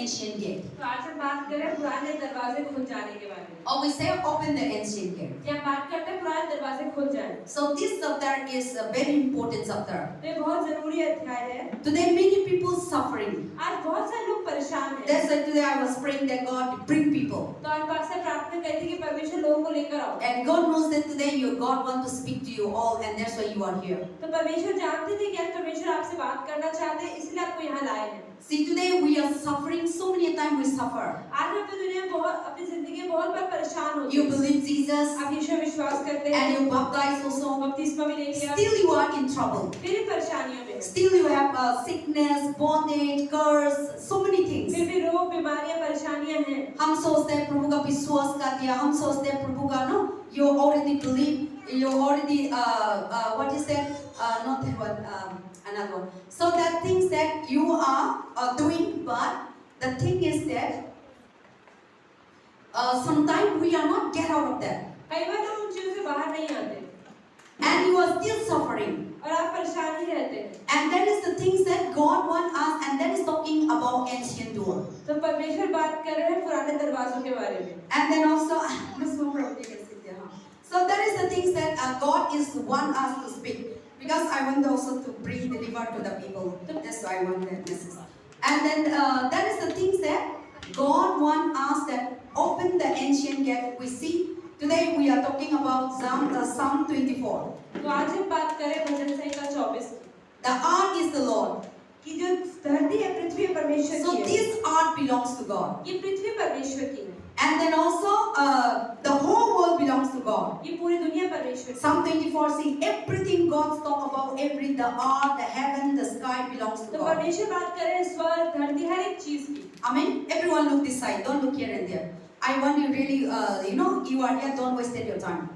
ancient gate. तो आज हम बात करें पुराने दरवाजे खुल जाने के बारे में। Or we say open the ancient gate. या बात करते हैं पुराने दरवाजे खुल जाए। So this chapter is a very important chapter. तो ये बहुत जरूरी अध्याय है। Today many people suffering. आज बहुत सारे लोग परेशान हैं। That's why today I was praying that God bring people. तो आज पास से प्रार्थना करी थी कि परमेश्वर लोगों को लेकर आओ। And God knows that today God want to speak to you all, and that's why you are here. तो परमेश्वर जानते थे कि आज परमेश्वर आपसे बात करना चाहते हैं, इसलिए आपको यहाँ लाए हैं। See, today we are suffering. So many times we suffer. आज हम अपनी दुनिया में बहुत अपनी जिंदगी में बहुत बार परेशान होते You हैं। believe Jesus, आप यीशु में विश्वास करते हैं। and you baptize also. बपतिस्मा भी ले लिया। Still you are in trouble. फिर भी परेशानियों में। Still you have sickness, bondage, curse, so many things. फिर भी रोग, बीमारियां, परेशानियां हैं। हम सोचते हैं प्रभु का विश्वास कर दिया, हम सोचते हैं प्रभु का no, you already believe, you already what is that? Not that one, another one. So that things that you are doing, but the thing is that sometimes we are not get out of that, कई बार हम उन चीजों से बाहर नहीं आते and you are still suffering. और आप परेशान ही रहते हैं। And that is the things that God wants us, and that is talking about ancient door. तो परमेश्वर बात कर रहे हैं पुराने दरवाजों के बारे में। And then also, Miss Mumra, you can sit there, huh? So that is the things that God is want us to speak, because I want also to bring the deliver to the people. That's why I want that message. And then that is the things that God want us that open the ancient gate. We see today we are talking about Psalm 24. तो आज हम बात करें भजन संहिता 24 The earth is the Lord. की जो धरती है पृथ्वी परमेश्वर So की है। this earth belongs to God. ये पृथ्वी परमेश्वर की है। And then also the whole world belongs to God. ये पूरी दुनिया परमेश्वर की है। Psalm 24 see everything God talk about, the earth, the heaven, the sky belongs to तो God. परमेश्वर बात कर रहे हैं स्वर्ग, धरती, हर एक चीज की। Amen. Everyone look this side. Don't look here and there. I want you really, you are here. Don't waste your time.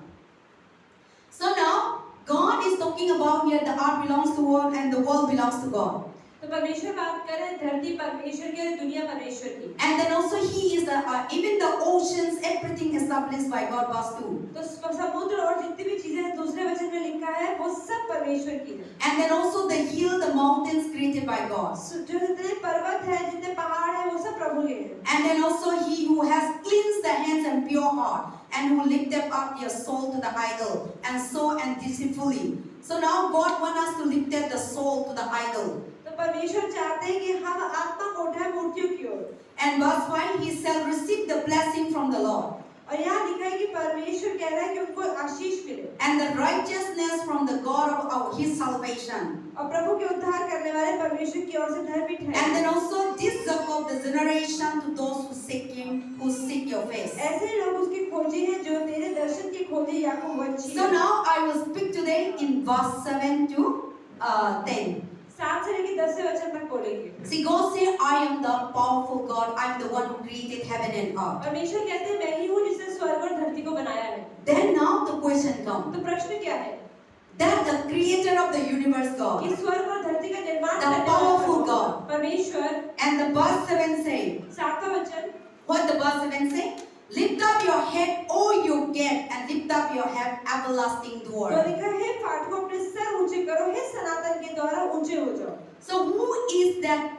So now God is talking about here the earth belongs to God and the world belongs to God. तो परमेश्वर बात कर रहे हैं धरती परमेश्वर की और दुनिया परमेश्वर की। And then also He is the even the oceans, everything established by God. Verse 2. तो समुद्र और जितनी भी चीजें हैं दूसरे वचन में लिखा है वो सब परमेश्वर की है। And then also the hill, the mountains created by God. जो जितने पर्वत है, जितने पहाड़ है, वो सब प्रभु के हैं। And then also He who has cleansed the hands and pure heart, and who lifted up your soul to the idol, and so and deceitfully. So now God wants us to lift up the soul to the idol. तो परमेश्वर चाहते हैं कि हम आत्मा को उठाएं मूर्तियों की ओर। And verse 5, He shall receive the blessing from the Lord, और यहाँ लिखा है कि परमेश्वर कह रहा है कि उनको आशीष मिले and the righteousness from the God of His salvation. और प्रभु के उद्धार करने वाले परमेश्वर की ओर से धर्मी ठहरे। And then also this Jacob, the generation to those who seek Him, who seek your face. ऐसे लोग उसकी खोजी हैं जो तेरे दर्शन की खोजी याकूब वंशी So now I will speak today in verse 7 to 10. 7 से लेकर 10 वचन तक बोलेंगे। See, God say, I am the powerful God. I am the one who created heaven and earth. परमेश्वर कहते हैं मैं ही हूँ जिसने स्वर्ग और धरती को बनाया है। Then now the question comes. तो प्रश्न क्या है? That the creator of the universe God, कि स्वर्ग और धरती का निर्माण the powerful God, परमेश्वर and the verse 7 say, 7वां वचन what the verse 7 say? Lift up your head, O you gate, and lift up your head, everlasting door. तो लिखा है फाटकों अपने सर ऊंचे करो हे सनातन के द्वारा ऊंचे हो जाओ। So who is that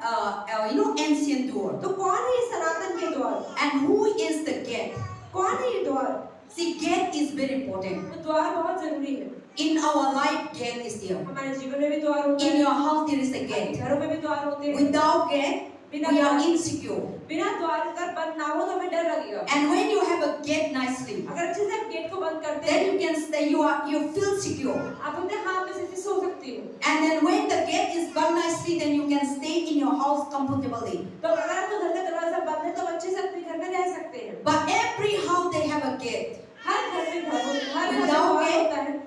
ancient door? तो कौन है ये सनातन के द्वार? And who is the gate? कौन है ये द्वार? See, gate is very important. तो द्वार बहुत जरूरी है। In our life, gate is there. हमारे जीवन में भी द्वार होते In हैं। your house, there is a gate. घरों में भी द्वार होते हैं। Without gate, we are insecure. बिना द्वार का बंद ना हो तो हमें डर लगेगा। And when you have a gate nicely, अगर अच्छे से आप गेट को बंद करते then हैं, you can stay. You feel secure. आप अपने हाथ में से सो सकती हो। And then when the gate is burned nicely, then you can stay in your house comfortably. तो अगर आपको घर का दरवाजा बंद है तो अच्छे से अपने घर में रह सकते हैं। But every house they have a gate. हर घर में घर होता है, हर घर में Without द्वार gate, होता है।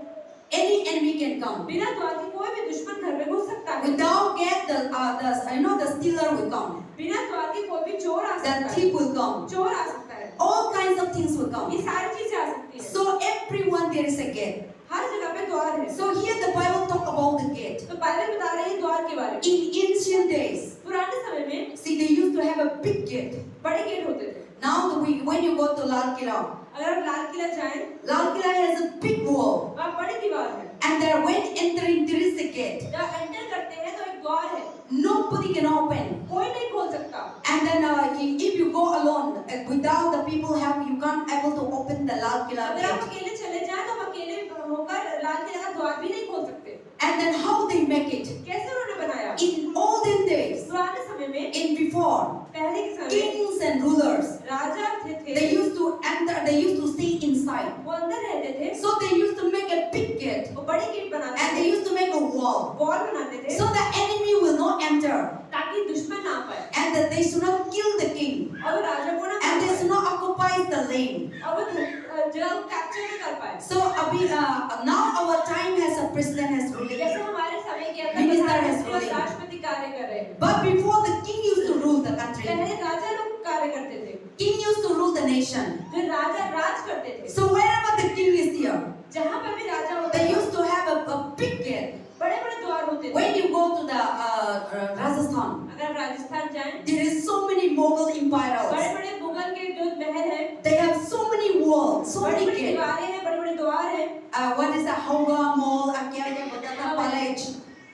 any enemy can come. बिना द्वार के कोई भी दुश्मन घर में घुस सकता है। Without gate, the stealer will come. बिना द्वार के कोई भी चोर आ सकता The है। thief will come. चोर आ सकता है। All kinds of things will come. ये सारी चीजें आ सकती हैं। So everyone there is a gate. हर जगह पे द्वार है। So here the Bible talk about the gate. तो बाइबल बता रही है द्वार के बारे में। In ancient days, पुराने समय में see they used to have a big gate. बड़े गेट होते थे। Now when you go to Lal Killa, अगर आप लाल किला जाएं, Lal Killa has a big wall. वहाँ बड़ी दीवार है। And there when entering there is a gate. जब एंटर करते हैं तो एक द्वार है। Nobody can open. कोई नहीं खोल सकता। And then without the people help, you can't able to open the Lal Killa अगर आप gate. अकेले चले जाएं तो आप अकेले होकर लाल किला का द्वार भी नहीं खोल सकते। And then how they make it? कैसे उन्होंने बनाया? In olden days, पुराने समय में, in before, पहले के समय में kings and rulers, राजा थे, they used to enter, they used to stay inside. वो अंदर रहते थे, So they used to make a big gate वो बड़ी गेट बनाते and थे, they used to make a wall. Wall बनाते थे, So the enemy will not enter ताकि दुश्मन ना पाए, and that they should not kill the king और वो राजा को ना and they मार should not occupy the lane. पाए, और वो जगह को कैप्चर नहीं कर पाए। So now our time has a president has ruled. जैसे हमारे समय के Minister अंदर has ruling. राष्ट्रपति कार्य कर रहे हैं। But before the king used to rule the country. पहले राजा लोग कार्य करते थे, King used to rule the nation. फिर राजा राज करते थे। So wherever the king is there, जहाँ पर भी राजा होता they था, used to have a big gate. बड़े-बड़े द्वार होते थे। When you go to the Rajasthan, अगर आप राजस्थान जाएं, there is so many Mughal empires. बड़े-बड़े मुगल के जो महल हैं, They have so many walls, so many बड़ी-बड़ी gates. दीवारें हैं, बड़े-बड़े द्वार हैं। What is the Hauga Mall? क्या बोलता था Palage?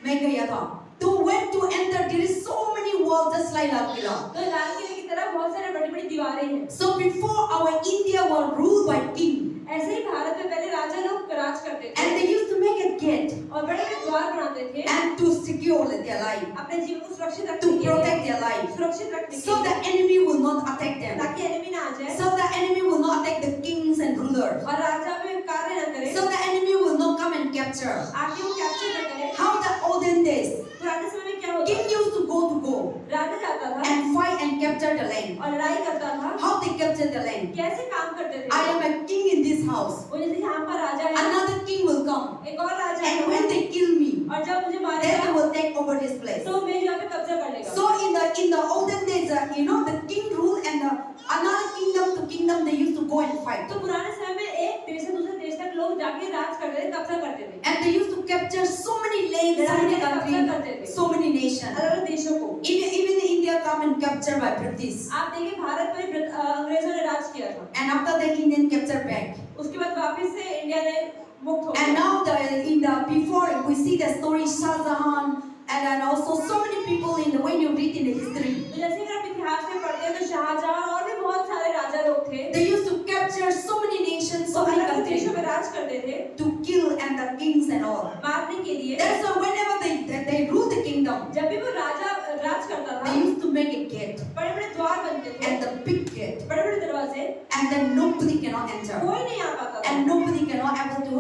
मैं गया था. To when to enter, there is so many walls just like Lal Killa. तो लाल किले की तरफ बहुत सारे बड़ी-बड़ी दीवारें हैं। So before our India was ruled by king, ऐसे ही भारत में पहले राजा लोग राज करते थे and they used to make a gate और बड़े-बड़े द्वार बनाते थे and to secure their life, अपने जीवन को सुरक्षित रखने to के लिए, protect their life, सुरक्षित रखने के so लिए, the enemy will not attack them, ताकि एनिमी ना आ जाए so the enemy will not attack the kings and rulers, और राजा भी कार्य न करे, so the enemy will not come and capture. आके वो कैप्चर न करे। How the olden days, पुराने समय में क्या होता king used to go, राजा जाता था and fight and capture the land. और लड़ाई करता था। How they capture the land? कैसे काम करते थे? I am a king in this house. वो जैसे यहाँ पर राजा है, Another king will come, एक और राजा and है, when they kill me, और जब मुझे then they मारेगा will take over this place. तो मैं यहाँ पे कब्जा कर लेगा। So in the olden days, the king rule and another kingdom to kingdom they used to go and fight, तो पुराने समय में एक देश से दूसरे देश तक लोग जाके राज करते थे, कब्जा करते थे, and they used to capture so many lands, so many countries, so many nations. अलग-अलग देशों को। Even India come and captured by British, आप देखिए भारत पर भी अंग्रेजों ने राज किया था, and after that Indian captured back. उसके बाद वापस से इंडिया ने मुक्त हो And गया। now before we see the story Shah Jahan and then also so many people when you read in the history, तो जैसे कि आप इतिहास में पढ़ते हैं तो शाहजहां और भी बहुत सारे राजा लोग थे, they used to capture so many nations, so many अलग-अलग countries देशों में राज करते थे, to kill and the kings and all. मारने के लिए। That's why whenever they rule the kingdom, जब भी वो राजा राज करता था, they used to make a gate बड़े-बड़े द्वार बनते थे, and the big gate, बड़े-बड़े दरवाजे, and then nobody cannot enter, कोई नहीं आ पाता था, and nobody cannot able to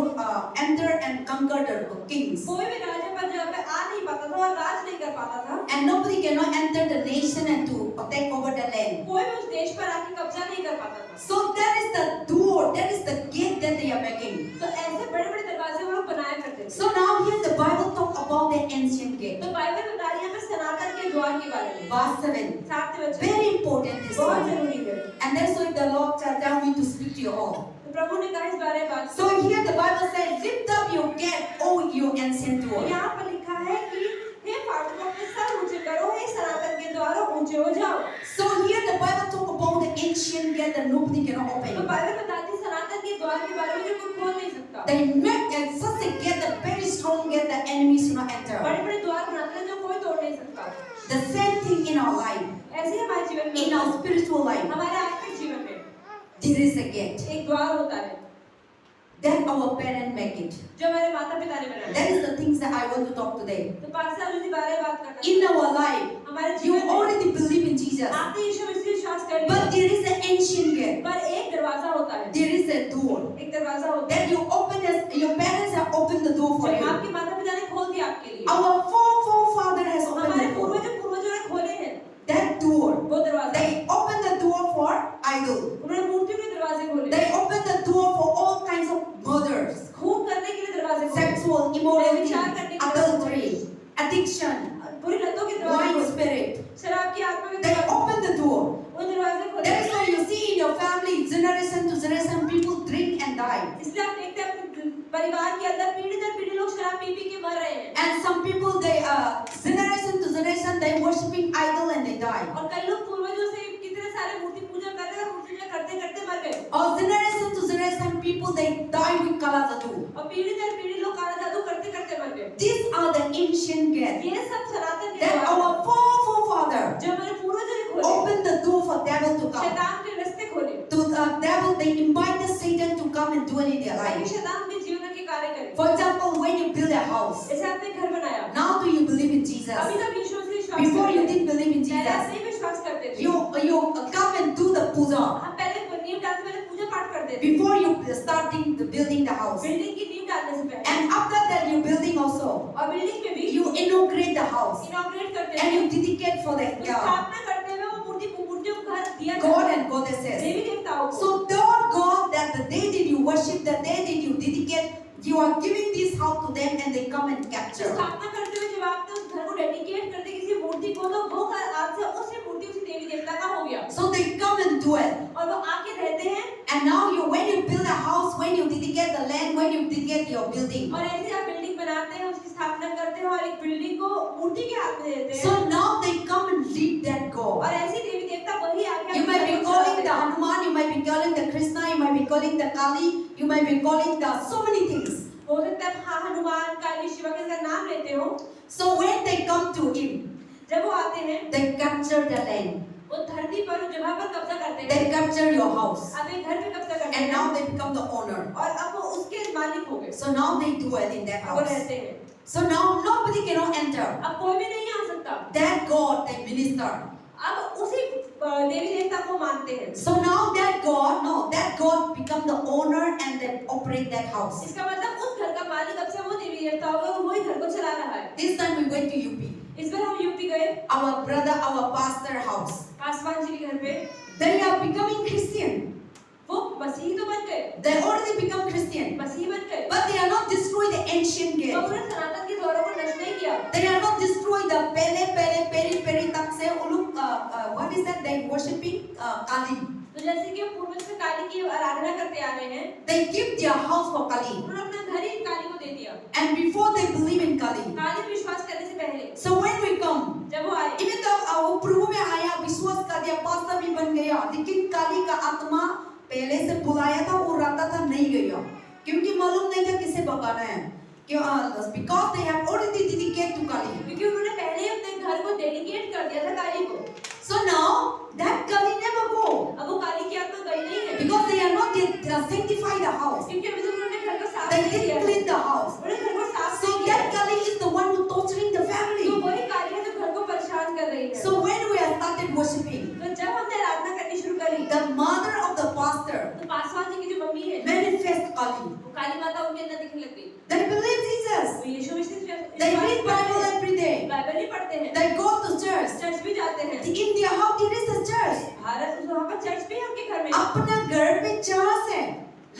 enter and conquer the kings, कोई भी राजा पर जगह पे आ नहीं पाता था और राज नहीं कर पाता था, and nobody cannot enter the nation and to take over the land. कोई भी उस देश पर आके कब्जा नहीं कर पाता था। So that is the door, that is the gate that they are making. तो ऐसे बड़े-बड़े दरवाजे वो लोग बनाया करते थे। So now here the Bible talk about the ancient gate. तो बाइबल बता रही है हमें सनातन के द्वार के बारे में। Verse 7. 7 वचन Very important this बहुत one. जरूरी है। And that's why the Lord tell me to speak to you all. तो प्रभु ने कहा इस बारे में बात। So here the Bible says, lift up your gate, O you ancient doors. यहाँ पर लिखा है कि हे फाटकों के सर ऊंचे करो, हे सनातन के द्वारों ऊंचे हो जाओ। So here the Bible talk about the ancient gate that nobody cannot तो open. बाइबल बताती है सनातन के द्वार के बारे में जो कोई खोल नहीं सकता। They make such a gate, a very strong gate that enemies should not enter. बड़े-बड़े द्वार बनाते हैं जो कोई तोड़ नहीं सकता। The same thing in our life, ऐसे ही हमारे जीवन में, in our spiritual life, हमारे आत्मिक जीवन में there is a gate एक द्वार होता है that our parents make it. जो हमारे माता-पिता ने बनाया। That is the things that I want to talk today. तो पास्टर जी बारे में बात करना है। In our life, हमारे you जीवन में already believe in Jesus, आपने यीशु मसीह में विश्वास कर लिया, but there is an ancient gate. पर एक दरवाजा होता है, There is a door एक दरवाजा होता है that you open as your parents have opened the door for जो you. आपके माता-पिता ने खोल दिया आपके लिए। Our forefather has opened हमारे the door. पूर्वजों ने खोले हैं That door, वो दरवाजा। they opened the door for idol. उन्होंने मूर्तियों के दरवाजे खोले, They opened the door for all kinds of murders, खून करने के लिए दरवाजे खोले, sexual immorality, व्यभिचार करने के adultery, addiction, बुरी लतों के दरवाजे lying खोले, spirit. शराब की आत्मा के They दरवाजे, opened the door. वो दरवाजे खोले। That is why you see in your family, generation to generation, people drink and die. इसलिए आप देखते हैं अपने परिवार के अंदर पीढ़ी दर पीढ़ी लोग शराब पी-पी के मर रहे हैं। And some people, they generation to generation, they worshiping idol and they die. और कई लोग पूर्वजों से कितने सारे मूर्ति पूजा कर रहे हैं और मूर्ति पूजा करते करते मर गए। Or generation to generation, people they die with kala jadoo. और पीढ़ी दर पीढ़ी लोग काला जादू करते करते मर गए। These are the ancient gates ये सब सनातन के that द्वार our forefather जो हमारे पूर्वजों ने खोले, opened the door for devil to come. शैतान के रास्ते devil, they invite the Satan to come and dwell in their ताकि life. शैतान उनके जीवन के कार्य करे। For example, when you build a house, जैसे आपने घर बनाया, now do you believe in Jesus? अभी तक यीशु मसीह विश्वास Before करते you थे। didn't believe in पहले आप Jesus. नहीं विश्वास करते थे। You come and do the puja. हम पहले नींव डालने से पहले पूजा पाठ करते थे। Before you starting the building the house. Building की नींव डालने से पहले। And after that you building also. और बिल्डिंग में भी You inaugurate the house. Inaugurate करते And थे। you dedicate for the स्थापना करते हुए वो मूर्तियों को घर दिया God जाता and goddesses. देवी देवताओं को। So Lord God, that the day that you worship, the day that you dedicate, you are giving this house to them and they come and capture. स्थापना करते हुए जब आपने उस घर को डेडिकेट करते किसी मूर्ति को, तो वो घर आज से उसी मूर्ति उसी देवी देवता का हो गया। So they come and dwell. और वो आके रहते हैं। And now when you build a house, when you dedicate the land, when you dedicate your building. और ऐसे आप बिल्डिंग बनाते हैं, उसकी स्थापना करते हैं और एक बिल्डिंग को मूर्ति के हाथ में देते हैं। So now they come and lead that God. और ऐसी देवी देवता वही आके You might be calling the Hanuman, you might be calling the Krishna, you might be calling the Kali, you might be calling the so many things. हो सकता है हाँ हनुमान काली शिवा के का नाम लेते हो। So when they come to him, जब वो आते हैं, they capture the land. वो धरती पर उस जगह पर कब्जा करते हैं। They capture your house. अब एक घर पे कब्जा करते And हैं। now they become the owner. और अब वो उसके मालिक हो गए। So now they dwell in that वो house. रहते हैं। So now nobody cannot enter. अब कोई भी नहीं आ सकता। That God they minister. अब उसी देवी देवता को मानते हैं। So now that God become the owner and they operate that house. इसका मतलब उस घर का मालिक अब से वो देवी देवता होगा और वही घर को चला रहा है। This time we went to UP. इस बार हम यूपी गए, Our brother, our pastor house. Paswan ji के घर पे। They are becoming Christian. वो मसीही तो बन गए, They already become Christian. मसीही बन गए। But they are not destroy the ancient तो gate. उन्होंने सनातन के द्वारों को नष्ट नहीं किया। They are not destroy the peri tak se uluk what is that they worshiping Kali. तो जैसे कि पूर्वज से काली की आराधना करते आ रहे हैं, They give their house for Kali. उन्होंने अपना घर ही काली को दे दिया। And before they believe in Kali. काली में विश्वास करने से पहले So when we come, जब वो आए, even though वो प्रभु में आया विश्वास कर दिया पास्टर भी बन गया, लेकिन काली का आत्मा पहले से बुलाया था वो राता था नहीं गया, क्योंकि मालूम नहीं था किसे भगाना है। Because they have already dedicated to Kali. क्योंकि उन्होंने पहले ही अपने घर को डेडिकेट कर दिया था काली को। So now that Kali never go. अब वो काली की आत्मा गई नहीं है, Because they are not yet sanctify the house. क्योंकि अभी तक उन्होंने घर को साफ They नहीं किया didn't है। clean the house. उन्होंने घर को साफ So नहीं किया that है। Kali is the one who torturing the तो family. वही काली है जो घर को परेशान कर रही है। So when we have started worshiping, तो जब हमने आराधना करनी शुरू करी, the mother of the pastor तो पासवान जी की जो मम्मी है, manifest Kali. वो काली माता उनके अंदर दिखने लग गई। They believe Jesus. वो Yeshu Masih They read Bible every day. Bible ही पढ़ते हैं, They go to church. Church भी जाते हैं। In their house there is a church. Bharat वहाँ पर चर्च भी है उनके घर में। अपना घर पे चर्च है,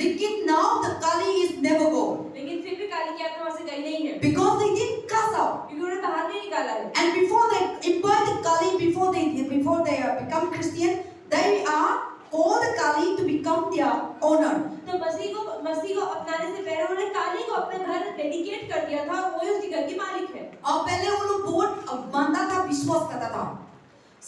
लेकिन now the Kali is never go. लेकिन फिर भी काली की आत्मा वहाँ से गई नहीं है, Because they didn't cast out. क्योंकि उन्होंने बाहर नहीं निकाला है। And before they invite the Kali, before they become Christian, they are called the Kali to become their owner. तो मसीह को अपनाने से पहले उन्होंने काली को अपना घर डेडिकेट कर दिया था और वही उसके घर की मालिक है। और पहले वो लोग बहुत मानता था, विश्वास करता था.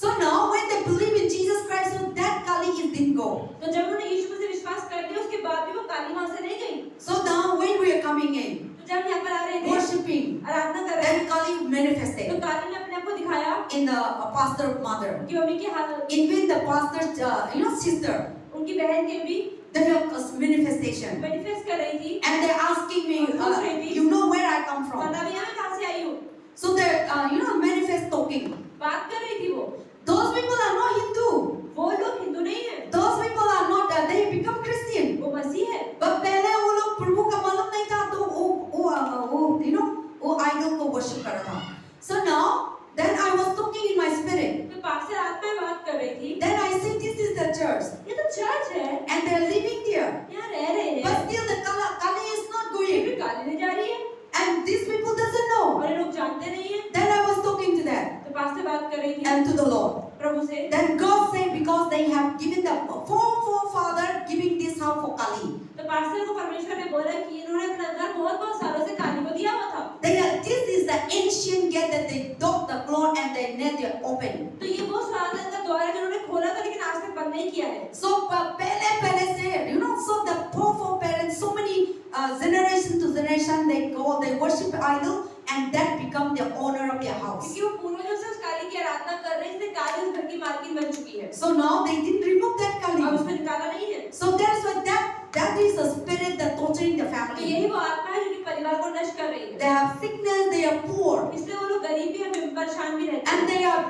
So now when they believe in Jesus Christ, so that Kali is didn't go. तो जब उन्होंने यीशु मसीह विश्वास कर लिया, उसके बाद भी वो काली वहाँ से नहीं गई। So now when we are coming in, तो जब यहाँ पर आ रहे थे, worshiping, आराधना कर रहे then थे, Kali तो manifested काली ने अपने आप को दिखाया in the pastor mother, कि मम्मी के हाथ, in the pastor's sister. उनकी बहन के भी They have a manifestation, manifest कर रही थी। and they're asking me, you know where I come from? पता भी है मैं कहाँ से आई हूँ। So they're manifest talking. बात कर रही थी वो। Those people are not Hindu. वो लोग हिंदू नहीं है, Those people are not. They become Christian. वो मसीह है। But पहले वो लोग प्रभु का मालूम नहीं था, तो वो idol को worship कर रहा था. So now, then I was talking in my spirit. तो पास से रात में बात कर रही थी। Then I said, this is the church, ये तो चर्च है, and they're living there. यहाँ रह रहे हैं। But still the Kali is not फिर भी going, काली नहीं जा रही है and these people doesn't know. और ये लोग जानते नहीं है। Then I was talking to them तो पास से बात कर रही थी and to the Lord. प्रभु से। Then God said, because they have given the forefather giving this house for Kali. तो पास्टर को परमेश्वर ने बोला कि इन्होंने अपना घर बहुत सालों से काली को दिया हुआ था। This is the ancient gate that they dug the floor and they let it open. तो ये वो सनातन का द्वार है जो उन्होंने खोला था लेकिन आज तक बंद नहीं किया है। So पहले से, so the forefathers, so many generation to generation they worship idol and that become the owner of their house. क्योंकि वो पूर्वजों से उस काली की आराधना कर रहे हैं, इसलिए काली उस घर की मालकिन बन चुकी है। So now they didn't remove remove that अब Kali. उसको निकाला नहीं है। So that's why that is a spirit that torturing the तो family. यही वो आत्मा है जो कि परिवार को नष्ट कर रही They है। have sickness, they are poor, इसलिए वो लोग गरीबी में परेशान भी रहते and हैं। they are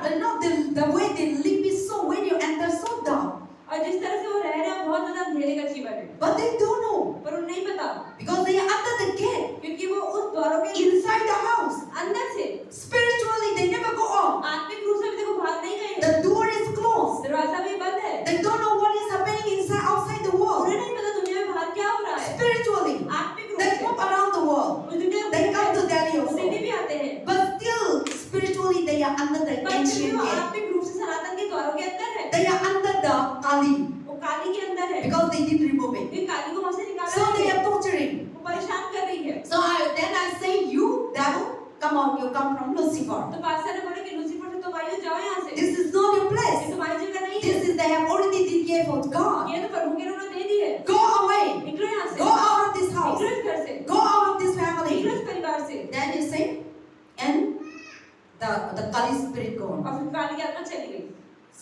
the way they live is so when you enter so down. और जिस तरह से वो रह रहे हैं बहुत ज्यादा अंधेरे का जीवन है। But they don't know पर उन्हें नहीं पता because they are under the gate, क्योंकि वो उस द्वारों के inside the house. अंदर से Spiritually, they never go out. आत्मिक रूप से अभी तक बाहर नहीं गए हैं। The door is closed. दरवाजा भी बंद है। They don't know what is happening inside, outside the world. उन्हें नहीं पता दुनिया में बाहर क्या हो रहा है। Spiritually, आत्मिक रूप they से move around the world. उस दुनिया में They come to Delhi वो दिल्ली also. भी आते हैं। But still, spiritually, they are under the पर फिर भी ancient वो gate. आत्मिक रूप से सनातन के द्वारों के अंदर है। They are under the Kali वो काली के अंदर है। because they didn't remove it. वे काली को वहां से निकाला So they नहीं है। are torturing. वो परेशान कर रही है। So then I say, you devil, come out. You come from Lucifer. तो पास्टर ने बोला कि लूसीफर से तुम आइए, जाओ यहाँ से। This is not your ये place. तुम्हारी जगह नहीं है। This is they have already did gave for God. ये तो प्रभु के उन्होंने दे दी है। Go away. निकलो यहाँ से। Go out of this house. निकलो इस घर से। Go out of this निकलो family. इस परिवार से। Then you say, and the Kali spirit gone. और फिर काली की आत्मा चली गई।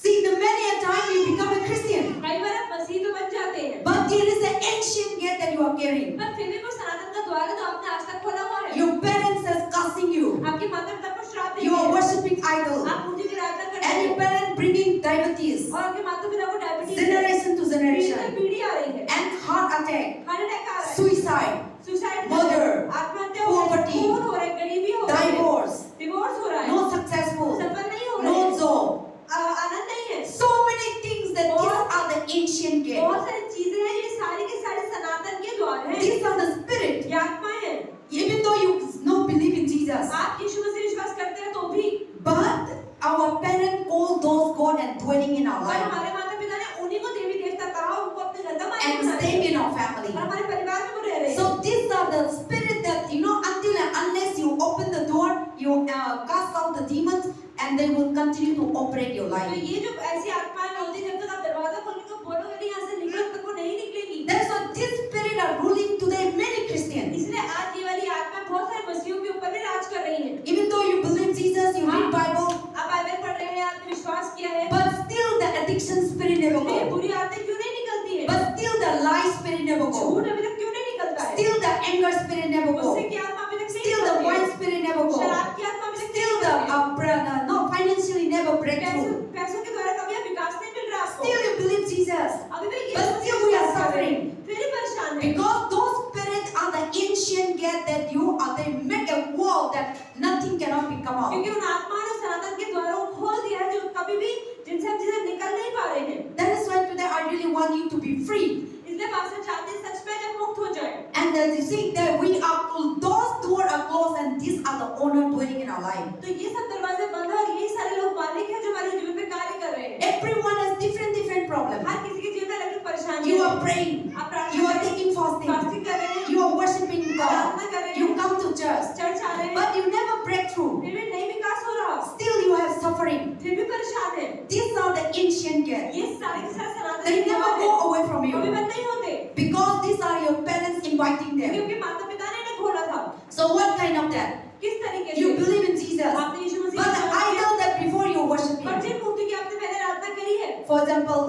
See, the many a time you become a Christian, कई बार आप मसीह तो बन जाते हैं। but there is an ancient gate that you are carrying. पर फिर भी वो सनातन का द्वार है जो आपने आज तक खोला हुआ है। Your parents are cursing you. आपके माता पिता को श्राप देते You are हैं। worshiping idol, आप मूर्ति की आराधना करते and your हैं। parents bringing diabetes, और आपके माता पिता को डायबिटीज है। generation to पीढ़ी दर generation, पीढ़ी आ रही है। and heart attack, heart attack आ रहा है। suicide, सुसाइड murder, आत्महत्या हो रही है। poverty, खून हो रहा है, गरीबी हो रही है। divorce, डिवोर्स हो रहा है। no successful, सफल नहीं हो रहे no हैं। job. आनंद नहीं है। So many things that these are the ancient gate. बहुत सारी चीजें हैं, ये सारी के सारे सनातन के द्वार हैं। These are the spirit. ये आत्माएं हैं। Even though you don't believe in Jesus, आप यीशु मसीह विश्वास करते हैं तो भी, but our parents call those God and dwelling in our और life हमारे माता पिता ने उन्हीं को देवी देवता कहा, उनको अपने घर का मालिक and बना staying दिया। in our और family. हमारे परिवार में वो रह रहे हैं। So these are the spirit that until and unless you open the door, you cast out the demons, and they will continue to operate your तो life. ये जो ऐसी आत्माएं होती हैं, जब तक आप दरवाजा खोल के बोलोगे नहीं यहाँ से निकलो, तब तक वो नहीं निकलेगी। That's why this spirit are ruling today many Christians. इसलिए आज ये वाली आत्मा बहुत सारे मसीहों के ऊपर भी राज कर रही है। Even though you believe Jesus, you read Bible, आप बाइबल पढ़ रहे हैं, आपने विश्वास किया है, but still the addiction spirit never फिर go. बुरी आदतें क्यों नहीं निकलती है? But still the lie spirit never go. झूठ अभी तक क्यों नहीं निकलता है? Still the anger spirit never go. गुस्से की आत्मा अभी तक नहीं Still the निकलती है। wine spirit never go. शराब की आत्मा अभी तक Still नहीं the निकलती है। no financially never break पैसों through. पैसों के द्वारा कभी आप विकास नहीं मिल रहा आपको। Still you believe Jesus. अभी भी ये But still we are suffering. फिर भी परेशान है। Because those spirits are the ancient gate that you are, they make a wall that nothing cannot be come out. क्योंकि उन आत्माओं ने सनातन के द्वारों को खोल दिया है, जो कभी भी जिनसे हम जिसे निकल नहीं पा रहे हैं। That is why today I really want you to be free. इसलिए पास्टर चाहते हैं सच में जब मुक्त हो जाए। And that you see that we are those doors are closed and these are the owner dwelling in our life. तो ये सब दरवाजे बंद है और यही सारे लोग मालिक हैं जो हमारे जीवन में कार्य कर रहे हैं। Everyone has different problems. हर किसी के जीवन में अलग परेशानी You है। are praying. आप प्रार्थना You are कर रहे हैं, taking fasting. फास्टिंग कर रहे हैं, You are worshiping आराधना कर God. रहे You हैं, come to church. चर्च आ रहे हैं, But you never break through. फिर भी नहीं विकास हो रहा, Still you have suffering. फिर भी परेशान है। These are the ancient gates. ये सारे के सारे सनातन They के never द्वार go हैं, away from कभी you. बंद नहीं होते, Because these are your parents inviting them. क्योंकि माता पिता ने इन्हें खोला था। So what kind of that? किस तरीके You से? believe in Jesus. आपने यीशु मसीह But को the विश्वास किया, idol that before you पर worshiping. जिन मूर्ति की आपने पहले आराधना करी है, For example,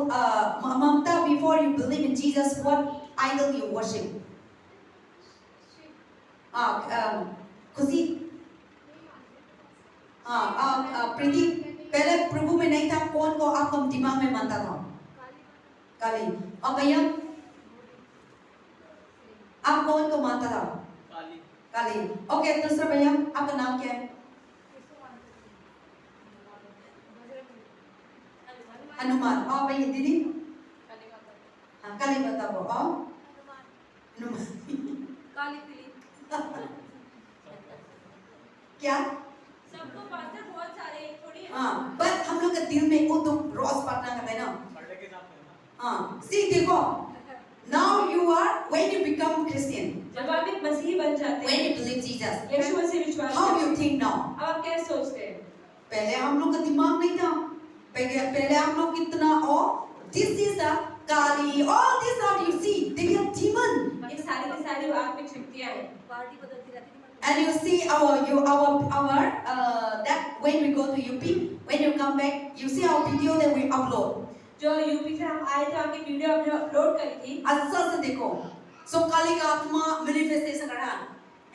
Mamta, before you believe in Jesus, what idol you worship? खुशी प्रीति पहले प्रभु में नहीं था, कौन को आपको दिमाग में मानता था? काली। और भैया आप कौन को मानता था? काली। ओके, दूसरा भैया आपका नाम क्या है? हनुमान। और भैया दीदी? हाँ, काली बताओ। और हनुमान क्या? सबको पास्टर बहुत सारे थोड़ी है। हाँ, बट हम लोग के दिल में वो तो रोज प्रार्थना करते हैं ना। हाँ, सी देखो, now you are when you become Christian, जब आप एक मसीही बन जाते when हैं, you believe Jesus, यीशु मसीह विश्वास how करते you हैं, think now? अब आप क्या सोचते हैं? पहले हम लोग का दिमाग नहीं था, पहले हम लोग कितना this is the Kali, all these are you see, they are demon. ये सारी की सारी आत्मिक शक्तियाँ हैं। पार्टी बदलती रहती है। And you see that when we go to UP, when you come back, you see our video that we upload. जो यूपी से हम आए थे, वहाँ की वीडियो हमने अपलोड करी थी। अच्छा से देखो। सो काली का आत्मा मैनिफेस्टेशन करना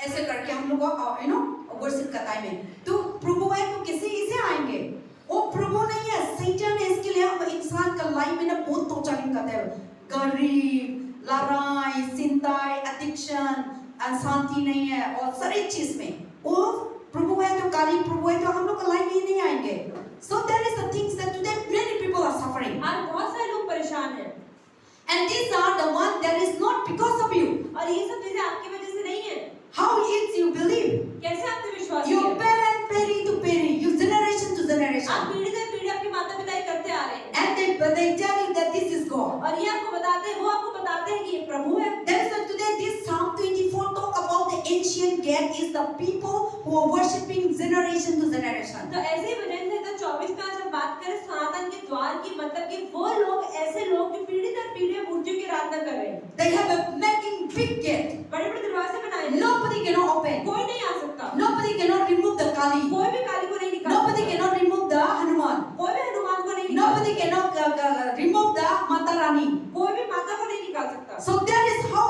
ऐसे करके हम लोग यू नो वर्शिप का टाइम है। तो प्रभु है तो किसी इसे आएंगे। वो प्रभु नहीं है, सैतान है। इसके लिए हम इंसान का लाइफ में ना बहुत टॉर्चरिंग करते हैं। गरीब, लड़ाई, चिंता, एडिक्शन, शांति नहीं है और सारी चीज में वो प्रभु है तो काली प्रभु है तो हम लोग का लाइफ में नहीं आएंगे। So there is the things that today many people are suffering. आज बहुत सारे लोग परेशान हैं। And these are the one that is not because of you. और ये सब चीजें आपकी वजह से नहीं है। How is you believe? कैसे आपने विश्वास Your किया? parents peri to peri, you generation to आप generation, पीढ़ी दर पीढ़ी आपके माता पिता ही करते आ रहे हैं। and they tell you that this is God. और ये आपको बताते हैं, वो आपको बताते हैं कि ये प्रभु है। That is why today this Psalm 24 talk about the ancient gate is the people who are worshiping generation to generation. तो ऐसे ही भजन से तो 24 में आज हम बात करें सनातन के द्वार की, मतलब कि वो लोग ऐसे लोग जो पीढ़ी दर पीढ़ी मूर्तियों की आराधना कर रहे हैं। They have a making big gate. बड़े बड़े दरवाजे बनाए हैं। Nobody cannot open. कोई नहीं आ सकता। Nobody cannot remove the Kali. कोई भी काली को नहीं निकाल Nobody सकता। cannot remove the Hanuman. कोई भी हनुमान को नहीं निकाल Nobody cannot remove the Mata Rani. सकता। कोई भी माता को नहीं निकाल सकता। So that is how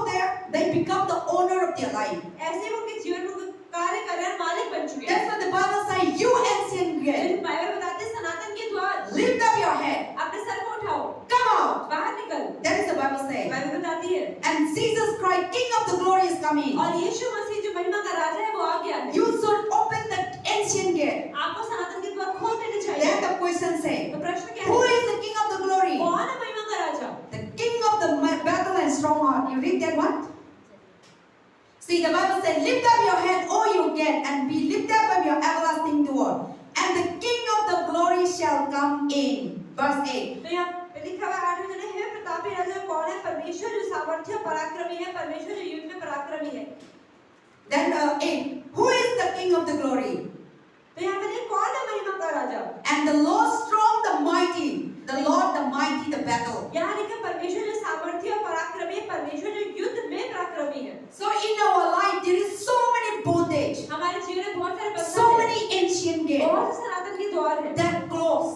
they become the owner of their life. ऐसे वो उनके जीवन में कार्य कर रहे हैं, मालिक बन चुके हैं। That's what the Bible says. You ancient gate, लेकिन बाइबल बताते हैं सनातन के द्वार, lift up your head, अपने सर को उठाओ, come out. बाहर निकल। That is the Bible says. Bible बताती है। And Jesus Christ, King of the glory, is coming. और यीशु मसीह जो महिमा का राजा है वो आ गया है। You should open the ancient gate. आपको सनातन के द्वार खोल देने चाहिए। Then the question says, तो प्रश्न क्या who है? is the King of the glory? कौन है महिमा का राजा? The King of the battle and strong heart. You read that one? See, the Bible says, lift up your head, O you gate, and be lifted up of your everlasting door, and the King of the glory shall come in. Verse 8. तो यहाँ पे लिखा हुआ है 8वें वचन में, हे प्रतापी राजा कौन है? परमेश्वर जो सामर्थ्य और पराक्रमी है, परमेश्वर जो युद्ध में पराक्रमी है। Then 8. Who is the King of the glory? तो यहाँ पे देखिए कौन है महिमा का राजा? And the Lord strong, the mighty, the Lord the mighty, the battle. यहाँ लिखा परमेश्वर जो सामर्थ्य और पराक्रमी है, परमेश्वर जो युद्ध में पराक्रमी है। So in our life there is so many bondage, हमारे जीवन में बहुत सारे so बंधन many ancient हैं, gates बहुत से सनातन के द्वार हैं that close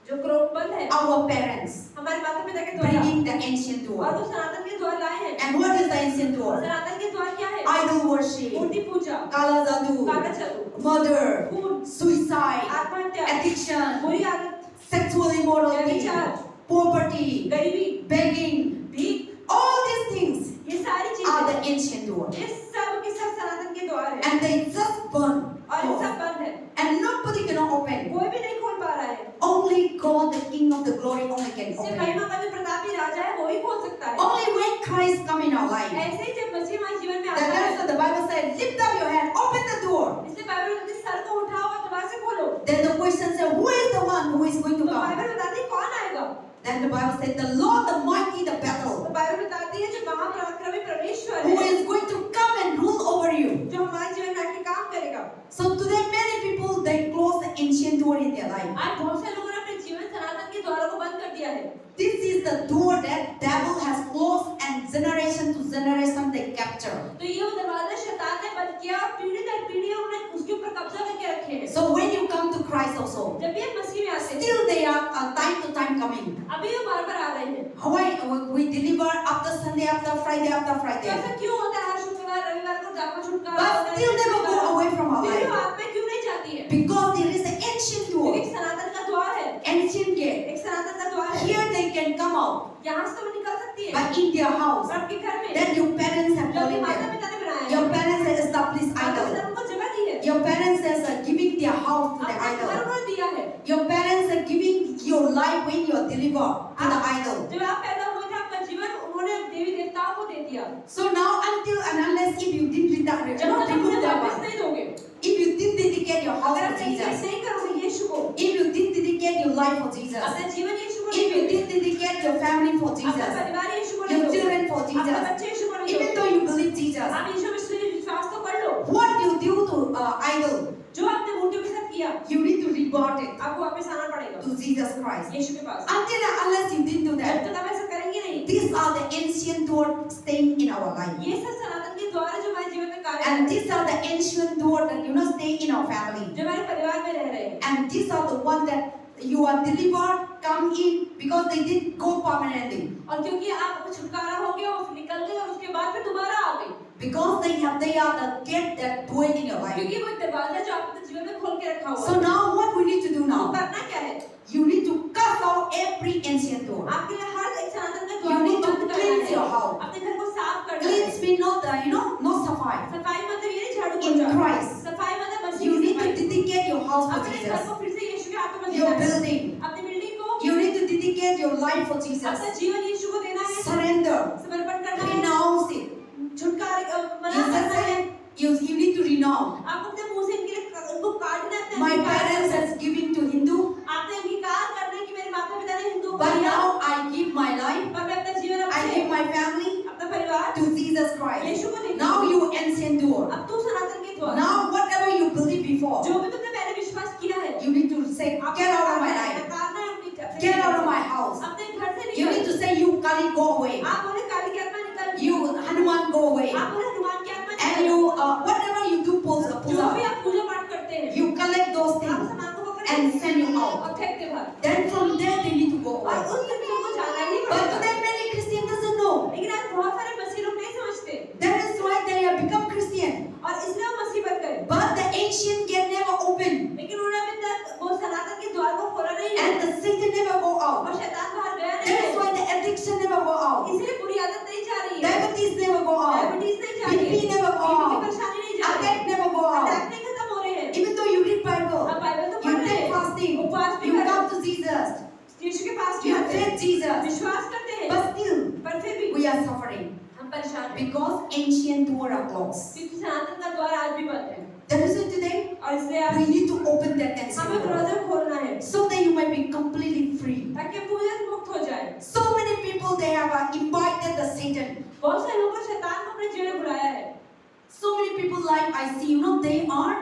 जो क्रोध बंद है। our parents, हमारे माता पिता के द्वारा, bringing the ancient और door. वो सनातन के द्वार लाए हैं। And what is the ancient door? सनातन के द्वार क्या है? Idol worship, मूर्ति पूजा, Kala Jadoo, काला जादू, murder, खून, suicide, आत्महत्या, addiction, बुरी आदत, sexual immorality, व्यभिचार, poverty, गरीबी, begging, भीख, all these things ये सारी are चीजें, the ancient door. ये सब के सब सनातन के द्वार है And they just burn. और ये सब बंद है। And nobody cannot open. कोई भी नहीं खोल पा रहा है। Only God, the King of the glory, only can सिर्फ open. महिमा का जो प्रतापी राजा है वो ही खोल सकता है। Only when Christ come in our life. ऐसे ही जब मसीह हमारे जीवन में आता That's है, what the Bible says, lift up your hand, open the door. इसलिए बाइबल कहती है सर को उठाओ और दरवाजे खोलो। Then the question says, who is the one who is going तो to come? बाइबल बताती है कौन आएगा? Then the Bible says, the Lord, the mighty, the तो battle, बाइबल बताती है जो महापराक्रमी परमेश्वर who है, is going to come and rule over you. जो हमारे जीवन में आके काम करेगा। So today many people, they close the ancient door in their life. आज बहुत से लोगों ने अपने जीवन सनातन के द्वारों को बंद कर दिया है। This is the door that devil has closed and generation to generation they capture. तो ये वो दरवाजा शैतान ने बंद किया और पीढ़ी दर पीढ़ी उन्होंने उसके ऊपर कब्जा करके रखे हैं। So when you come to Christ also, जब भी हम मसीह में आते हैं, still they are time to time coming. अभी वो बार-बार आ रहे हैं। Why we deliver after Sunday, after Friday, after तो Friday. ऐसा क्यों होता है? हर शुक्रवार रविवार को जामा छुटकारा But होता है, still never go away from our फिर वो life. आप में क्यों नहीं जाती है? Because there is an ancient door, क्योंकि एक सनातन का द्वार है, ancient gate. एक सनातन का द्वार है। Here they can come out, यहाँ से वो निकल सकती है, but in their house, और आपके घर में then your parents have जो आपके told माता them. पिता ने बनाया है, Your parents have established माता पिता idol. ने उनको जगह दी है, Your parents have giving their house to the अपना घर idol. उन्होंने दिया है। Your parents are giving your life when you are delivered to the idol. जब आप पैदा हुए थे आपका जीवन उन्होंने देवी देवताओं को दे दिया। So now until and unless if you didn't जब तक remove उन्हें that वापस one, नहीं दोगे, if you didn't dedicate your house अगर for आप dedication Jesus, नहीं करोगे यीशु को, if you didn't dedicate your life for Jesus, अपना जीवन यीशु को if नहीं you दोगे, didn't dedicate your family for अपना Jesus, परिवार यीशु को नहीं your दोगे, children for अपने Jesus, बच्चे यीशु को नहीं even दोगे, though you believe Jesus, आप यीशु में विश्वास तो कर लो। what you do to idol, जो आपने मूर्तियों के साथ किया, you need to rebound it आपको वापस आना पड़ेगा to Jesus Christ. यीशु के पास। Until and unless you didn't do जब that, तक आप ऐसा करेंगे नहीं, these are the ancient doors staying in our life. ये सब सनातन के द्वार है जो हमारे जीवन में कार्य And करते these are the ancient doors that stay in our family. हैं, जो हमारे परिवार में रह रहे हैं। And these are the ones that you are delivered, come in, because they didn't go permanently. और क्योंकि आप छुटकारा हो गया वो निकल गए और उसके बाद फिर दोबारा आ गए Because they are the gate that dwell in your life. क्योंकि वो दरवाजा जो आपके जीवन में खोल के रखा हुआ So now what we need to do है वो now? करना क्या है You need to cast out every ancient door. आपके लिए हर एक सनातन का You द्वार need to बंद करना cleanse है your house. अपने घर को साफ करना है Cleanse me not not safai. सफाई मतलब ये नहीं झाड़ू In पोछा Christ. सफाई मतलब मसीह You की need to सफाई dedicate your house for अपने घर Jesus. को फिर से यीशु के हाथों में Your देना है building. अपनी बिल्डिंग को You need to dedicate your life for अपना Jesus. जीवन यीशु को देना है Surrender. समर्पण करना है Renounce it. छुटकारे मना Jesus करना है said, you need to renounce. आपको अपने मुंह से इनके लिए उनको काटना है My parents has given to Hindu, आपने अंगीकार करना है कि मेरे माता पिता ने Hindu but now I give my life, पर मैं अपना जीवन I अपने give my family अपना परिवार to Jesus Christ. यीशु को देती Now हूँ। you ancient door. अब तू सनातन के द्वार Now whatever you believe before, जो भी तुमने पहले विश्वास किया है you need to say, get out of my life. नकारना है अपनी Get out of my house. अपने घर से You need निकल to say, you Kali, go away. आप बोले काली की आत्मा निकल You Hanuman, go away. आप बोले हनुमान की आत्मा And निकल you, whatever you do, जो भी puja, आप पूजा पाठ करते हैं you collect those आप things सामान को पकड़े and send you out. और फेंक दे बाहर Then from there they need to go और away. उस दिन तुमको जाना ही But पड़ेगा today many Christians doesn't know. लेकिन आज बहुत सारे मसीह लोग नहीं समझते That is why they have become Christian. और इसलिए वो मसीह बन गए But the ancient gate never opened. लेकिन उन्होंने अभी तक वो सनातन के द्वार को खोला नहीं है And the Satan never go out. और शैतान बाहर गया नहीं That है is why the addiction never go out. इसलिए बुरी आदत नहीं जा रही है Diabetes never go out. Diabetes नहीं जा रही है BP never go बीपी की out. परेशानी नहीं जा रही Attack never go attack out. नहीं खत्म हो रहे हैं Even though you read Bible, आप बाइबल तो you पढ़ रहे take हैं fasting, उपवास भी you कर come to Jesus, यीशु के पास भी you आते हैं faith Jesus. विश्वास करते हैं But still, पर फिर भी we are suffering हम परेशान हैं because ancient door are closed. क्योंकि सनातन का द्वार आज भी बंद है That is it today. और इसलिए We need to open that ancient हमें door दरवाजा खोलना है so that you might be completely free. ताकि पूजा मुक्त हो जाए So many people they have invited the Satan. बहुत से लोगों ने शैतान को अपने जीवन में बुलाया है So many people like I see, they are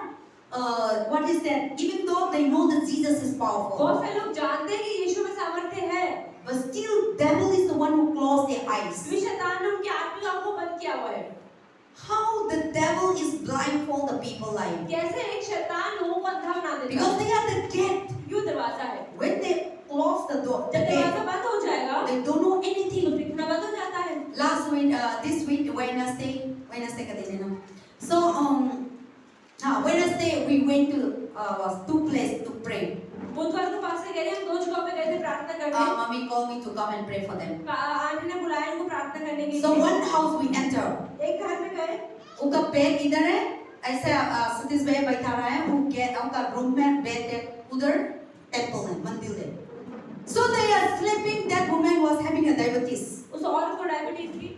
what is that? Even though they know that Jesus is powerful, बहुत से लोग जानते हैं कि यीशु में सामर्थ्य है but still devil is the one who closed their eyes. क्योंकि शैतान ने उनकी आत्मिक आंखों को बंद किया हुआ है How the devil is blindfold the people like? कैसे एक शैतान लोगों को अंधा बना देता Because है they are the gate. क्यों दरवाजा है When they close the door, the जब दरवाजा gate, बंद हो जाएगा they don't know तो anything. दिखना बंद हो जाता है Last week, this week, Wednesday ka din, no? So, Wednesday we went to two places to pray. बुधवार को पास से गए हम दो जगहों पे गए थे प्रार्थना करने Mommy called me to come and pray for them. Aunty ने बुलाया उनको प्रार्थना करने के So लिए one house we entered. एक घर में गए उनका बेड इधर है, ऐसे सतीश भैया बैठा रहा है, उनका रूम में बेड है, उधर टेंपल है, मंदिर है. So they are sleeping. That woman was having a diabetes. उस औरत को डायबिटीज थी